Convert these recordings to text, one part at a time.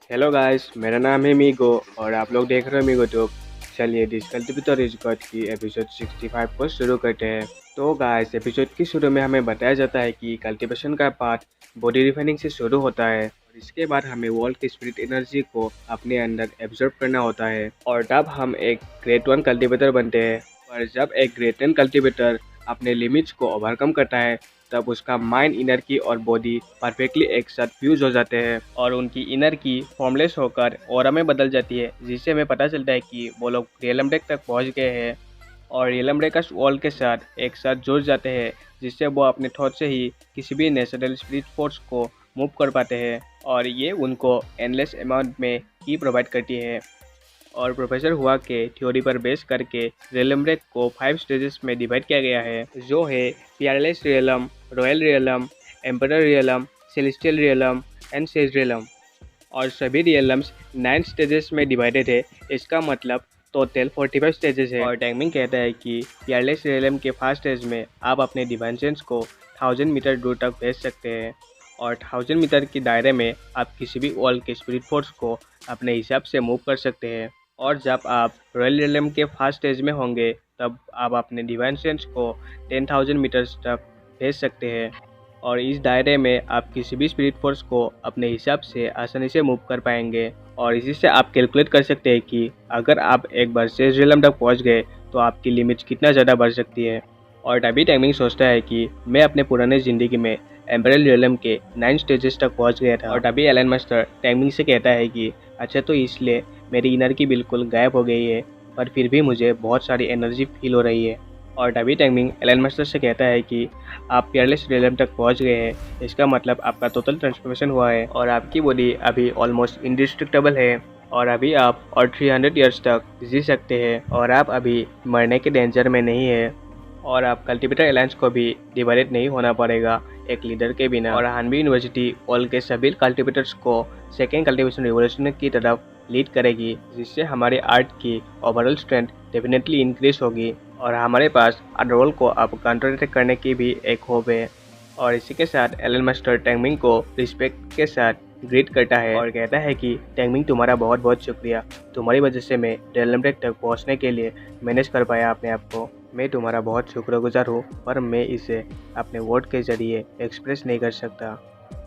Hello guys, मेरा नाम है मीगो और आप लोग देख रहे हो मीगो ट्यूब। चलिए डिस्कल्टिवेटर रिकॉर्ड की एपिसोड 65 को शुरू करते हैं। तो गाइस, एपिसोड की शुरू में हमें बताया जाता है कि कल्टीवेशन का पार्ट बॉडी रिफाइनिंग से शुरू होता है और इसके बाद हमें वर्ल्ड की स्पिरिट एनर्जी को अपने अंदर एब्जॉर्ब करना होता है और तब हम एक ग्रेड 1 कल्टीवेटर बनते हैं। पर जब एक ग्रेड 10 कल्टीवेटर अपने लिमिट्स को ओवरकम करता है तब उसका माइंड, इनर की और बॉडी परफेक्टली एक साथ फ्यूज हो जाते हैं और उनकी इनर की फॉर्मलेस होकर ऑरा में बदल जाती है, जिससे हमें पता चलता है कि वो लोग रियलम ब्रेक तक पहुंच गए हैं और रियलम ब्रेकर्स वॉल के साथ एक साथ जुड़ जाते हैं, जिससे वो अपने थॉट से ही किसी भी नेचुरल स्पिरिट फोर्स को मूव कर पाते हैं और ये उनको एंडलेस अमाउंट में की प्रोवाइड करती है। और प्रोफेसर हुआ के थ्योरी पर बेस करके रियलम ब्रेक को 5 स्टेजेस में डिवाइड किया गया है, जो है peerless realm, royal realm, emperor realm, celestial realm and says realm. और सभी रियलम्स 9 स्टेजेस में डिवाइडेड है। इसका मतलब टोटल 45 स्टेजेस है। और टैंगमिंग कहता है कि पीयरलेस रियलम के फर्स्ट स्टेज में आप अपने डिवेंशंस को 1000 मीटर दूर तक भेज सकते हैं और 1000 मीटर के दायरे में आप किसी भी वर्ल्ड के स्पिरिट फोर्स को अपने हिसाब से मूव कर सकते हैं। और जब आप रॉयल रियलम के फर्स्ट स्टेज में होंगे तब आप अपने डिवाइन सेंस को 10,000 मीटर्स तक भेज सकते हैं और इस दायरे में आप किसी भी स्पिरिट फोर्स को अपने हिसाब से आसानी से मूव कर पाएंगे। और इसी से आप कैलकुलेट कर सकते हैं कि अगर आप एक बार सेज रियलम तक पहुंच गए तो आपकी लिमिट्स कितना ज़्यादा बढ़ सकती है। और तभी टाइमिंग सोचता है कि मैं अपने पुराने ज़िंदगी में एम्परल रियलम के 9 स्टेजेस तक पहुंच गया था। और तभी एलन मास्टर टाइमिंग से कहता है कि अच्छा, तो इसलिए मेरी इनर की बिल्कुल गायब हो गई है, पर फिर भी मुझे बहुत सारी एनर्जी फील हो रही है। और तभी टाइमिंग एलन मास्टर से कहता है कि आप पीयरलेस रियलम तक पहुंच गए हैं, इसका मतलब आपका टोटल ट्रांसफॉर्मेशन हुआ है और आपकी बॉडी अभी ऑलमोस्ट इंडिस्ट्रक्टेबल है और अभी आप और 300 ईयर्स तक जी सकते हैं और आप अभी मरने के डेंजर में नहीं है और आप कल्टीवेटर अलायंस को भी डिवाइडेड नहीं होना पड़ेगा एक लीडर के बिना। और हानबी यूनिवर्सिटी ऑल के सभी कल्टीवेटर्स को सेकेंड कल्टीवेशन रिवोल्यूशन की तरफ लीड करेगी, जिससे हमारे आर्ट की ओवरऑल स्ट्रेंथ डेफिनेटली इंक्रीज होगी और हमारे पास अंडरवर्ल्ड को अब काउंटर करने की भी एक होप है। और इसी के साथ एलन मास्टर टैंगमिंग को रिस्पेक्ट के साथ ग्रीट करता है और कहता है कि टैंगमिंग, तुम्हारा बहुत बहुत शुक्रिया। तुम्हारी वजह से मैं रियलम ब्रेक तक पहुंचने के लिए मैनेज कर पाया अपने आप को। मैं तुम्हारा बहुत शुक्रगुजार हूँ, पर मैं इसे अपने वर्ड के ज़रिए एक्सप्रेस नहीं कर सकता,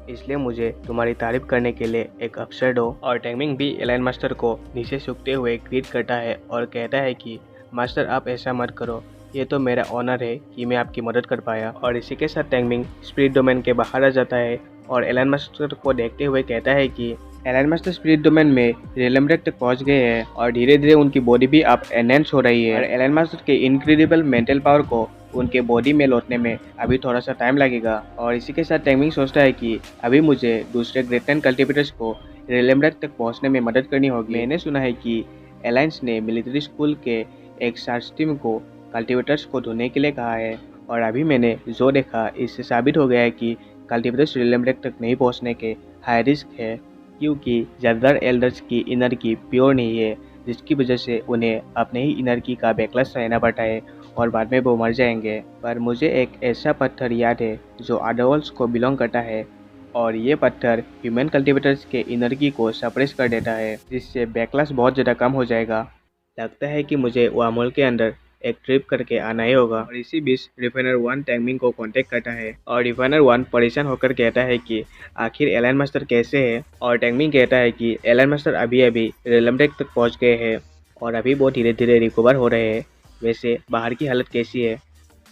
इसलिए मुझे तुम्हारी तारीफ करने के लिए एक अवसर दो। और टैंगमिंग भी एलन मास्टर को नीचे झुकते हुए ग्रीट करता है और कहता है कि मास्टर, आप ऐसा मत करो, ये तो मेरा ऑनर है कि मैं आपकी मदद कर पाया। और इसी के साथ टैंगमिंग स्पिरिट डोमेन के बाहर आ जाता है और एलन मास्टर को देखते हुए कहता है कि एलन मास्टर स्पिरिट डोमेन में रियलम ब्रेक तक पहुंच गए हैं और धीरे धीरे उनकी बॉडी भी अब एनहेंस हो रही है और एलन मास्टर के इनक्रेडिबल मेंटल पावर को उनके बॉडी में लौटने में अभी थोड़ा सा टाइम लगेगा। और इसी के साथ टैंगमिंग सोचता है कि अभी मुझे दूसरे ग्रेट 10 कल्टीवेटर्स को रियलम ब्रेक तक पहुंचने में मदद करनी होगी। मैंने सुना है कि अलायंस ने मिलिट्री स्कूल के एक सर्च टीम को कल्टीवेटर्स को ढूंढने के लिए कहा है और अभी मैंने जो देखा इससे साबित हो गया है कि कल्टीवेटर्स रियलम ब्रेक तक नहीं पहुंचने के हाई रिस्क है, क्योंकि ज़्यादातर एल्डर्स की इनर की प्योर नहीं है, जिसकी वजह से उन्हें अपने ही इनर की का बैकलैश सहना पड़ता है और बाद में वो मर जाएंगे। पर मुझे एक ऐसा पत्थर याद है जो अडरवर्ल्ड्स को बिलोंग करता है और ये पत्थर ह्यूमन कल्टीवेटर्स के इनर्जी को सप्रेस कर देता है, जिससे बैकलैश बहुत ज़्यादा कम हो जाएगा। लगता है कि मुझे वामोल के अंदर एक ट्रिप करके आना ही होगा। और इसी बीच रिफाइनर 1 टैंगमिंग को कांटेक्ट करता है और रिफाइनर 1 परेशान होकर कहता है कि आखिर एलन मास्टर कैसे है। और टैंगमिंग कहता है कि एलन मास्टर अभी अभी रियलम ब्रेक तक पहुंच गए हैं और अभी वो धीरे धीरे रिकवर हो रहे हैं। वैसे बाहर की हालत कैसी है?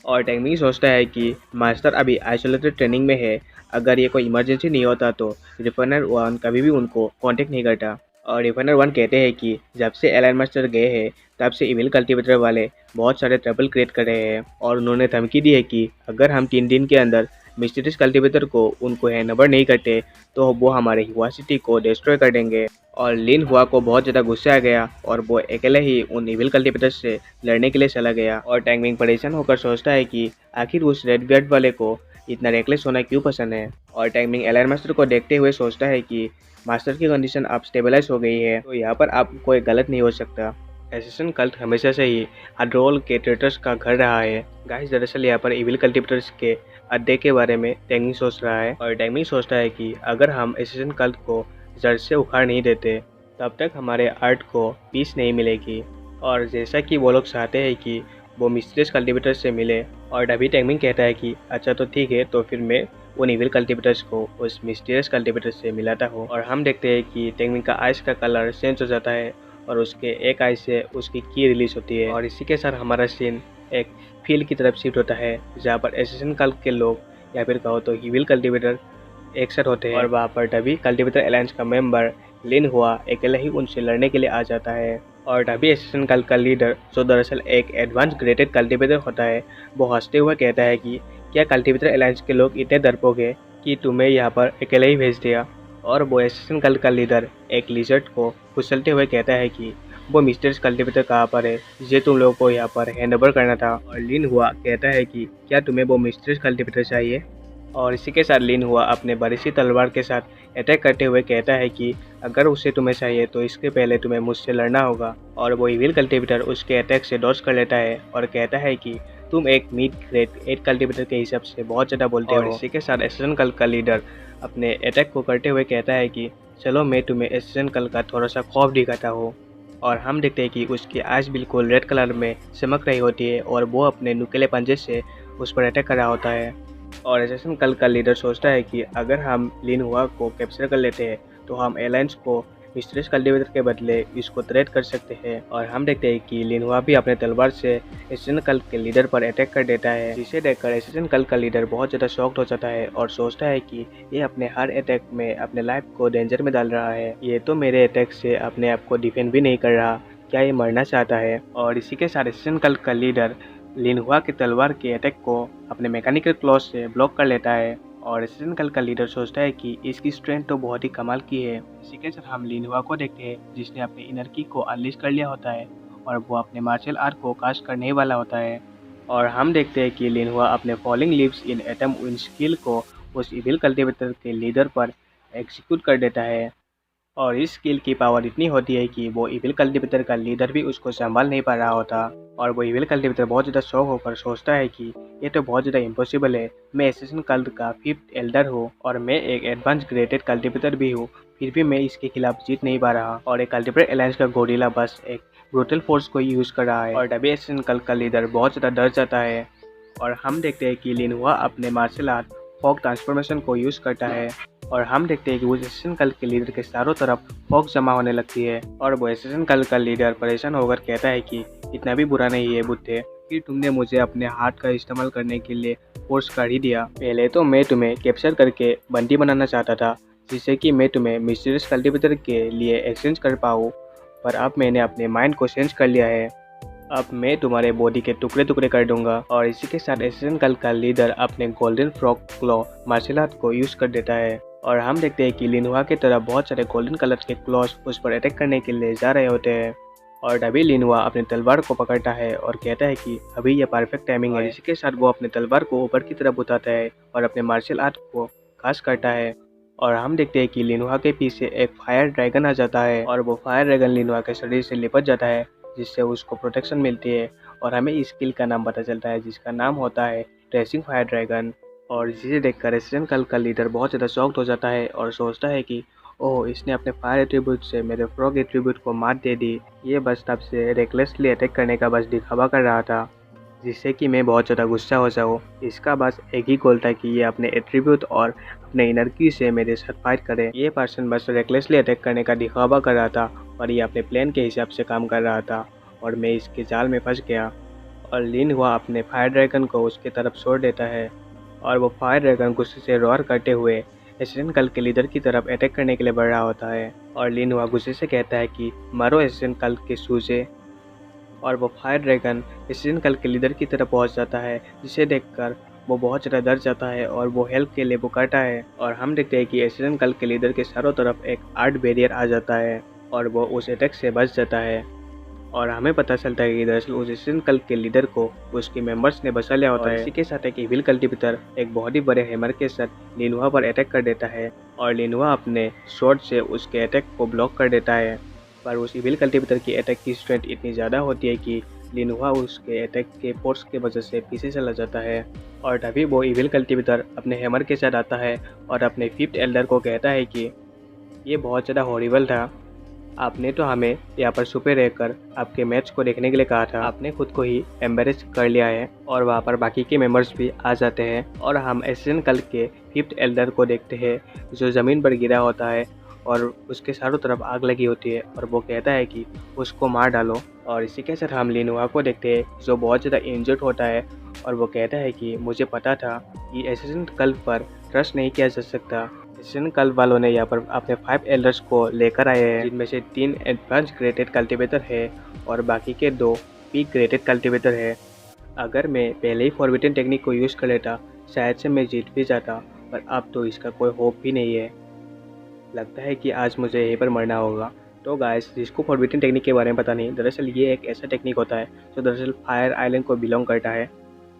और टैंगमिंग सोचता है कि मास्टर अभी आइसोलेटेड ट्रेनिंग में है, अगर ये कोई इमरजेंसी नहीं होता तो रिफाइनर 1 कभी भी उनको कांटेक्ट नहीं करता। और रिफाइनर 1 कहते हैं कि जब से एलन मास्टर गए हैं तब से इविल कल्टीवेटर वाले बहुत सारे ट्रबल क्रिएट कर रहे हैं और उन्होंने धमकी दी है कि अगर हम 3 दिन के अंदर मिस्टीरियस कल्टीवेटर को उनको हैंडओवर नहीं करते तो वो हमारे हुआ सिटी को डिस्ट्रॉय कर देंगे। और लिन हुआ को बहुत ज़्यादा गुस्सा आ गया और वो अकेले ही उन इविल कल्टीवेटर्स से लड़ने के लिए चला गया। और टैंगमिंग परेशान होकर सोचता है कि आखिर उस रेड बियर्ड वाले को इतना रेकलेस होना क्यों पसंद है। और टैंगमिंग एलन मास्टर को देखते हुए सोचता है कि मास्टर की कंडीशन अब स्टेबलाइज हो गई है, तो यहाँ पर अब कोई गलत नहीं हो सकता। एसेसिन कल्ट हमेशा से ही अड्रोल के ट्रेटर्स का घर रहा है। गाइस, दरअसल यहाँ पर इविल कल्टीवेटर्स के अड्डे के बारे में टैंगमिंग सोच रहा है और टैंगमिंग सोचता है कि अगर हम एसेसिन कल्ट को जड़ से उखाड़ नहीं देते तब तक हमारे आर्ट को पीस नहीं मिलेगी। और जैसा कि वो लोग चाहते हैं कि वो मिस्टीरियस कल्टीवेटर से मिले, और अभी टेंगमिंग कहता है कि अच्छा तो ठीक है, तो फिर मैं उन इविल कल्टीवेटर्स को उस मिस्टीरियस कल्टीवेटर से मिलाता हूँ। और हम देखते हैं कि टेंगमिंग का आइस का कलर चेंज हो जाता है और उसके एक आई से उसकी की रिलीज होती है। और इसी के साथ हमारा सीन एक फील्ड की तरफ शिफ्ट होता है जहाँ पर एसेसिन कल्ट के लोग या फिर कहो तो इविल कल्टीवेटर एक साथ होते हैं। और वहाँ पर तभी कल्टीवेटर अलायंस का मेंबर लिन हुआ अकेले ही उनसे लड़ने के लिए आ जाता है। और तभी एसेसिन कल्ट का लीडर, जो दरअसल एक एडवांस ग्रेडेड कल्टीवेटर होता है, वो हंसते हुए कहता है कि क्या कल्टीवेटर अलायंस के लोग इतने डरपोक है कि तुम्हें यहाँ पर अकेले ही भेज दिया। और वो एसेसिन कल्ट का लीडर एक लिजर्ड को कुचलते हुए कहता है कि वो मिस्टीरियस कल्टीवेटर कहाँ पर है, ये तुम लोगों को यहाँ पर हैंड ओवर करना था। और लिन हुआ कहता है कि क्या तुम्हें वो मिस्टीरियस कल्टीवेटर चाहिए। और इसी के साथ लिन हुआ अपने बड़ी सी तलवार के साथ अटैक करते हुए कहता है कि अगर उसे तुम्हें चाहिए तो इसके पहले तुम्हें मुझसे लड़ना होगा। और वो इविल कल्टीवेटर उसके अटैक से डॉज कर लेता है और कहता है कि तुम एक मिड ग्रेड 8 कल्टीवेटर के हिसाब से बहुत ज़्यादा बोलते हो। और इसी के साथ एसेसिन कल्ट का लीडर अपने अटैक को करते हुए कहता है कि चलो मैं तुम्हें एसेसिन कल्ट का थोड़ा सा खौफ दिखाता हूँ। और हम देखते हैं कि उसकी आइज बिल्कुल रेड कलर में चमक रही होती है और वो अपने नुकीले पंजे से उस पर अटैक कर रहा होता है। और एसेसिन कल्ट का लीडर सोचता है कि अगर हम लिन हुआ को कैप्चर कर लेते हैं तो हम एलायंस को मिस्टीरियस कल्टीवेटर के बदले इसको थ्रेट कर सकते हैं। और हम देखते हैं कि लिन हुआ भी अपने तलवार से एसेसिन कल्ट के लीडर पर अटैक कर देता है, जिसे देखकर एसेसिन कल्ट का लीडर बहुत ज़्यादा शॉक्ड हो जाता है और सोचता है कि ये अपने हर अटैक में अपने लाइफ को डेंजर में डाल रहा है, ये तो मेरे अटैक से अपने आप को डिफेंड भी नहीं कर रहा, क्या ये मरना चाहता है। और इसी के साथ एसेसिन कल्ट का लीडर लिन हुआ की तलवार के अटैक को अपने मैकेनिकल क्लॉज से ब्लॉक कर लेता है। और एसेसिन कल्ट का लीडर सोचता है कि इसकी स्ट्रेंथ तो बहुत ही कमाल की है। इसी के साथ हम लिन हुआ को देखते हैं जिसने अपने इनर की को अनलीश कर लिया होता है और वो अपने मार्शल आर्ट को कास्ट करने वाला होता है। और हम देखते हैं कि लिन हुआ अपने फॉलिंग लीव्स इन एटम विंड स्किल को उस इविल कल्टीवेटर के लीडर पर एग्जीक्यूट कर देता है। और इस स्किल की पावर इतनी होती है कि वो इविल कल्टीवेटर का लीडर भी उसको संभाल नहीं पा रहा होता। और वो इविल कल्टीवेटर बहुत ज़्यादा शौक होकर सोचता है कि ये तो बहुत ज़्यादा इम्पॉसिबल है, मैं एसेसिन कल्ट का 5th एल्डर हूँ और मैं एक एडवांस ग्रेडेड कल्टीवेटर भी हूँ, फिर भी मैं इसके खिलाफ जीत नहीं पा रहा। और एक कल्टीवेटर अलायंस का गोरिल्ला बस एक ब्रूटल फोर्स को यूज़ कर रहा है। और तभी एसेसिन कल्ट का लीडर बहुत ज़्यादा डर जाता है। और हम देखते हैं कि लिन हुआ अपने मार्शल आर्ट फॉग ट्रांसफॉर्मेशन को यूज़ करता है। और हम देखते हैं कि वो एसेसिन कल्ट के लीडर के चारों तरफ फॉग जमा होने लगती है। और वो एसेसिन कल्ट का लीडर परेशान होकर कहता है कि इतना भी बुरा नहीं है बुद्धे कि तुमने मुझे अपने हाथ का इस्तेमाल करने के लिए फोर्स कर ही दिया। पहले तो मैं तुम्हें कैप्चर करके बंदी बनाना चाहता था जिससे कि मैं तुम्हें मिस्टीरियस कल्टीवेटर के लिए एक्सचेंज कर पाऊँ, पर अब मैंने अपने माइंड को चेंज कर लिया है, अब मैं तुम्हारे बॉडी के टुकड़े टुकड़े कर दूंगा। और इसी के साथ एसेसिन कल्ट का लीडर अपने golden frog claw martial art को यूज़ कर देता है। और हम देखते हैं कि लिन हुआ की तरह बहुत सारे गोल्डन कलर के क्लॉज उस पर अटैक करने के लिए जा रहे होते हैं। और तभी लिन हुआ अपनी तलवार को पकड़ता है और कहता है कि अभी यह परफेक्ट टाइमिंग है। इसी के साथ वो अपने तलवार को ऊपर की तरफ उठाता है और अपने मार्शल आर्ट को खास करता है। और हम देखते हैं कि लिन हुआ के पीछे एक फायर ड्रैगन आ जाता है और वो फायर ड्रैगन लिन हुआ के शरीर से लिपट जाता है, जिससे उसको प्रोटेक्शन मिलती है। और हमें इस स्किल का नाम पता चलता है जिसका नाम होता है ट्रेसिंग फायर ड्रैगन। और जिसे देखकर एसेसिन कल्ट का लीडर बहुत ज़्यादा शॉक्ड हो जाता है और सोचता है कि ओह, इसने अपने फायर एट्रीब्यूट से मेरे फ्रॉग एट्रीब्यूट को मात दे दी, ये बस तब से रेकलेसली अटैक करने का बस दिखावा कर रहा था, जिससे कि मैं बहुत ज़्यादा गुस्सा हो जाऊँ। इसका बस एक ही गोल था कि ये अपने एट्रीब्यूट और अपने इनर्जी से मेरे साथ फाइट करे। ये पर्सन बस रेकलेसली अटैक करने का दिखावा कर रहा था और ये अपने प्लान के हिसाब से काम कर रहा था और मैं इसके जाल में फंस गया। और लिन हुआ अपने फायर ड्रैगन को उसके तरफ छोड़ देता है और वो फायर ड्रैगन गुस्से से रोर करते हुए एसेसिन कल्ट के लीडर की तरफ अटैक करने के लिए बढ़ रहा होता है। और लिन हुआ गुस्से से कहता है कि मारो एसेसिन कल्ट के सूजे। और वो फायर ड्रैगन एसेसिन कल्ट के लीडर की तरफ पहुंच जाता है, जिसे देखकर वो बहुत ज़्यादा डर जाता है और वो हेल्प के लिए पुकारता है। और हम देखते हैं कि एसेसिन कल्ट के लीडर के चारों तरफ एक आर्ट बैरियर आ जाता है और वो उस अटैक से बच जाता है। और हमें पता चलता है कि दरअसल उस एसेसिन कल्ट के लीडर को उसके मेंबर्स ने बचा लिया होता है। इसी के साथ एक इविल कल्टीवेटर एक बहुत ही बड़े हैमर के साथ लिन हुआ पर अटैक कर देता है और लिन हुआ अपने शॉट से उसके अटैक को ब्लॉक कर देता है। पर उस इविल कल्टीवेटर की अटैक की स्ट्रेंथ इतनी ज़्यादा होती है कि लिन हुआ उसके अटैक के फोर्स के वजह से पीछे चला जाता है। और तभी वो इविल कल्टीवेटर अपने हैमर के साथ आता है और अपने 5th एल्डर को कहता है कि ये बहुत ज़्यादा हॉरिबल था। आपने तो हमें यहाँ पर छुपे रहकर आपके मैच को देखने के लिए कहा था। आपने खुद को ही एम्बेरस कर लिया है और वहाँ पर बाकी के मेंबर्स भी आ जाते हैं और हम एशियन कल के 5th एल्डर को देखते हैं जो ज़मीन पर गिरा होता है और उसके चारों तरफ आग लगी होती है और वो कहता है कि उसको मार डालो। और इसी के साथ हम लिनुआ को देखते हैं जो बहुत ज़्यादा इंजर्ड होता है और वो कहता है कि मुझे पता था कि एशियन कल पर ट्रस्ट नहीं किया जा सकता। एशियन कल वालों ने यहाँ पर अपने 5 एल्डर्स को लेकर आए हैं जिनमें से 3 एडवांस ग्रेडेड कल्टीवेटर है और बाकी के 2 पीक ग्रेडेड कल्टीवेटर है। अगर मैं पहले ही फॉरबिडन टेक्निक को यूज़ कर लेता शायद से मैं जीत भी जाता, पर अब तो इसका कोई होप भी नहीं है। लगता है कि आज मुझे यहीं पर मरना होगा। तो गाइस, जिसको फॉरबिडन टेक्निक के बारे में पता नहीं, दरअसल ये एक ऐसा टेक्निक होता है जो दरअसल फायर आइलैंड को बिलोंग करता है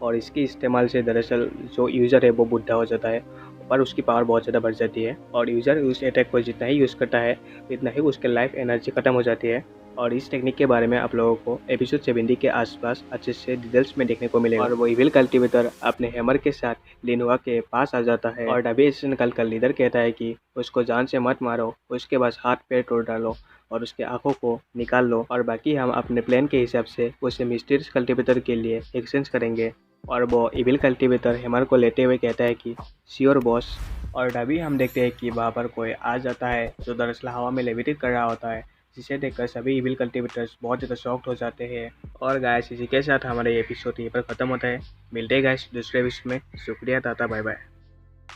और इसके इस्तेमाल से दरअसल जो यूज़र है वो बुढ़ा हो जाता है पर उसकी पावर बहुत ज़्यादा बढ़ जाती है और यूज़र उस अटैक को जितना ही यूज़ करता है इतना ही उसके लाइफ एनर्जी ख़त्म हो जाती है। और इस टेक्निक के बारे में आप लोगों को एपिसोड 70 के आसपास अच्छे से डिटेल्स में देखने को मिलेगा। और वो इविल कल्टीवेटर अपने हैमर के साथ लिनुआ के पास आ जाता है और डबी एशियन कल का लीडर कहता है कि उसको जान से मत मारो, उसके बाद हाथ पैर तोड़ डालो और उसके आंखों को निकाल लो और बाकी हम अपने प्लान के हिसाब से उसे मिस्टीरियस कल्टीवेटर के लिए एक्सचेंज करेंगे। और वो इविल कल्टीवेटर हैमर को लेते हुए कहता है कि श्योर बॉस। और तभी हम देखते हैं कि वहाँ पर कोई आ जाता है जो दरअसल हवा में लेविटेट कर रहा होता है, जिसे देखकर सभी इविल कल्टीवेटर्स बहुत ज़्यादा शॉक्ड हो जाते हैं। और गाइस, इसी के साथ हमारे एपिसोड यहीं पर ख़त्म होता है। मिलते हैं गाइस दूसरे एपिसोड में। शुक्रिया, टाटा, बाय बाय।